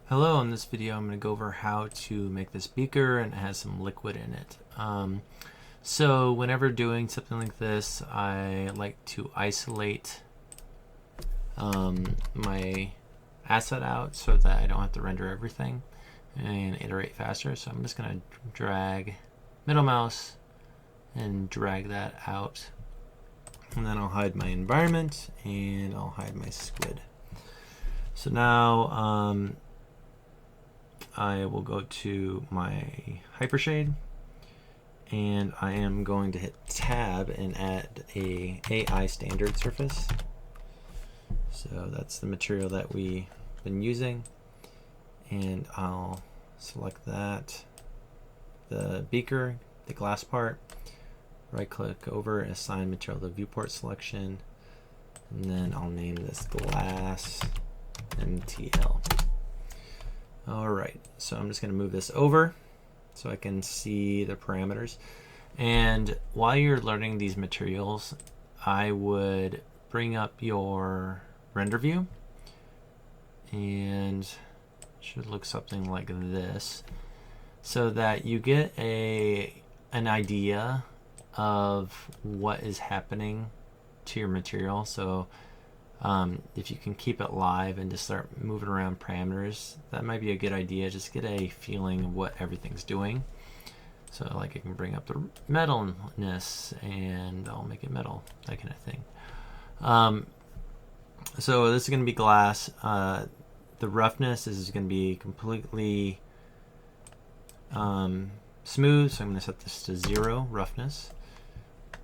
Hello, in this video I'm going to go over how to make this beaker, and it has some liquid in it. So whenever doing something like this, I like to isolate my asset out so that I don't have to render everything and iterate faster. So I'm just going to drag middle mouse and drag that out, and then I'll hide my environment and I'll hide my squid. So now I will go to my hypershade, and I am going to hit tab and add a AI standard surface. So that's the material that we've been using, and I'll select that, the beaker, the glass part, right click over, assign material to viewport selection, and then I'll name this glass MTL. Alright, so I'm just going to move this over so I can see the parameters. And while you're learning these materials, I would bring up your render view, and it should look something like this, so that you get an idea of what is happening to your material. So if you can keep it live and just start moving around parameters, that might be a good idea. Just get a feeling of what everything's doing. So like I can bring up the metalness and I'll make it metal, that kind of thing. So this is going to be glass. The roughness is going to be completely smooth, so I'm going to set this to 0 roughness.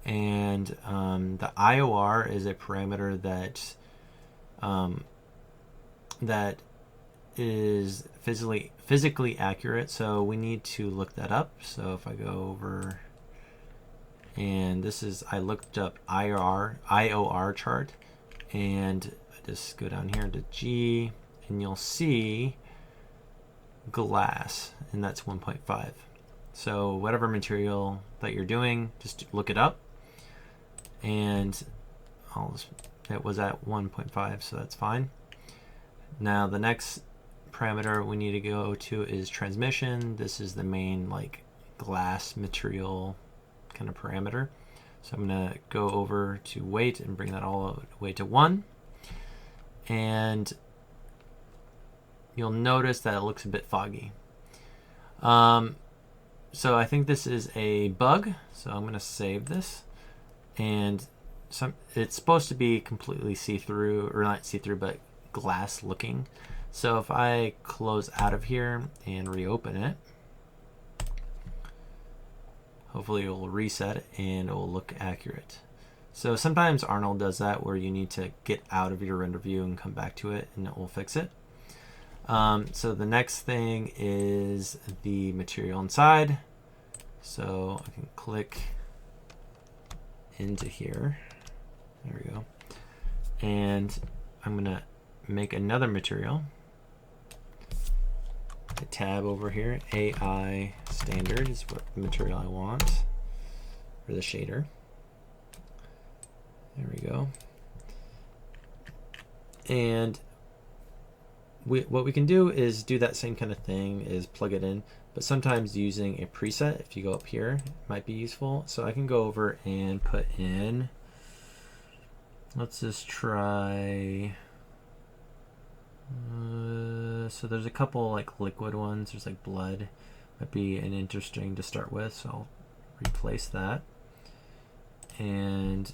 And the IOR is a parameter that that is physically accurate, so we need to look that up. So if I go over, and this is, I looked up IOR chart, and I just go down here to G, and you'll see glass, and that's 1.5. So whatever material that you're doing, just look it up, and it was at 1.5, so that's fine. Now the next parameter we need to go to is transmission. This is the main like glass material kind of parameter. So I'm going to go over to weight and bring that all the way to 1. And you'll notice that it looks a bit foggy. So I think this is a bug, so I'm going to save this. And it's supposed to be completely see-through, or not see-through, but glass looking. So if I close out of here and reopen it, hopefully it will reset and it will look accurate. So sometimes Arnold does that, where you need to get out of your render view and come back to it, and it will fix it. So the next thing is the material inside. So I can click into here. There we go. And I'm going to make another material. A tab over here. AI standard is what material I want for the shader. There we go. And what we can do is do that same kind of thing, is plug it in, but sometimes using a preset, if you go up here, might be useful. So I can go over and put in, let's just try, so there's a couple like liquid ones. There's like blood, might be an interesting to start with, so I'll replace that. And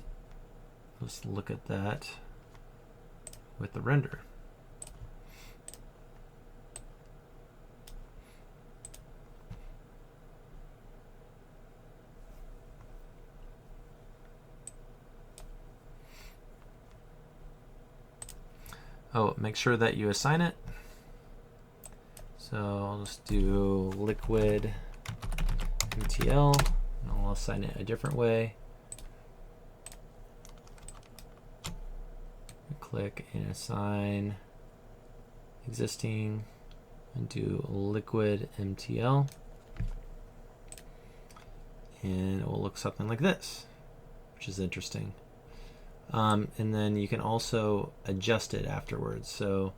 let's look at that with the render. Oh, make sure that you assign it. So I'll just do liquid MTL, and I'll assign it a different way. Click and assign existing, and do liquid MTL, and it will look something like this, which is interesting. And then you can also adjust it afterwards. So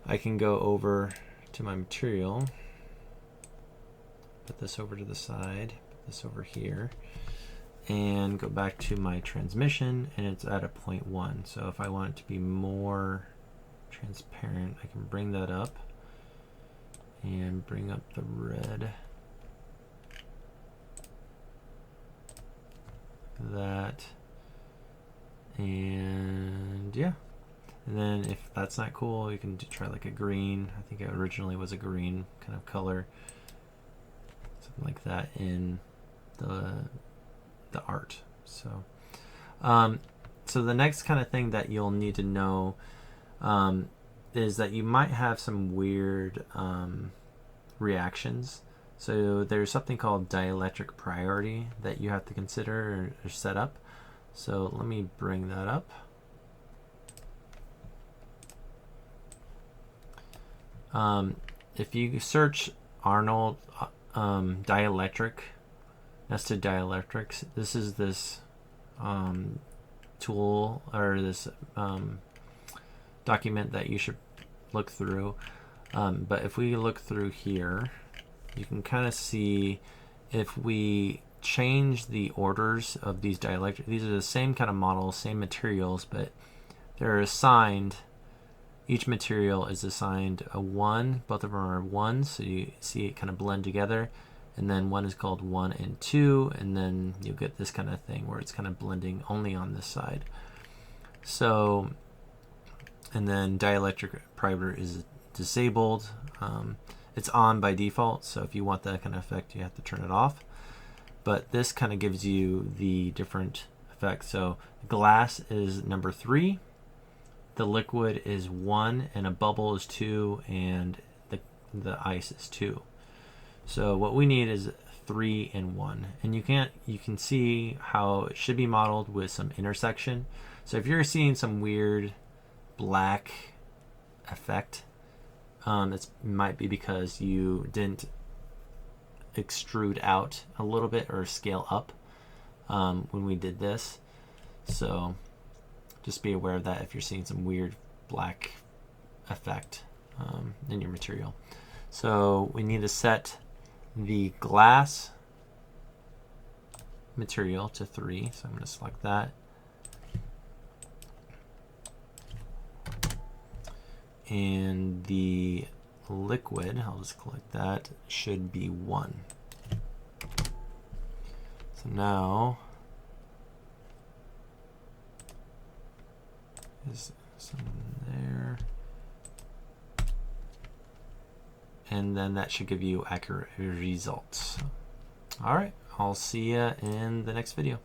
I can go over to my material, put this over to the side, put this over here, and go back to my transmission, and it's at a 0.1. So if I want it to be more transparent, I can bring that up and bring up the red. That, and yeah. And then if that's not cool, you can try like a green. I think it originally was a green kind of color, something like that in the art. So so the next kind of thing that you'll need to know is that you might have some weird reactions. So there's something called dielectric priority that you have to consider or set up. So let me bring that up. If you search Arnold dielectric, nested dielectrics, this is this tool or this document that you should look through. But if we look through here, you can kind of see if we change the orders of these dielectric, these are the same kind of models, same materials, but they're assigned, each material is assigned a 1, both of them are 1, so you see it kind of blend together, and then one is called 1 and 2, and then you'll get this kind of thing where it's kind of blending only on this side. So, and then dielectric priority is disabled. It's on by default, so if you want that kind of effect, you have to turn it off. But this kind of gives you the different effects. So glass is number 3, the liquid is 1, and a bubble is 2, and the ice is 2. So what we need is 3 and 1, and you can see how it should be modeled with some intersection. So if you're seeing some weird black effect, it might be because you didn't extrude out a little bit or scale up when we did this. So just be aware of that if you're seeing some weird black effect in your material. So we need to set the glass material to 3. So I'm going to select that. And the liquid, I'll just click that, should be 1. So now is some there, and then that should give you accurate results. All right, I'll see you in the next video.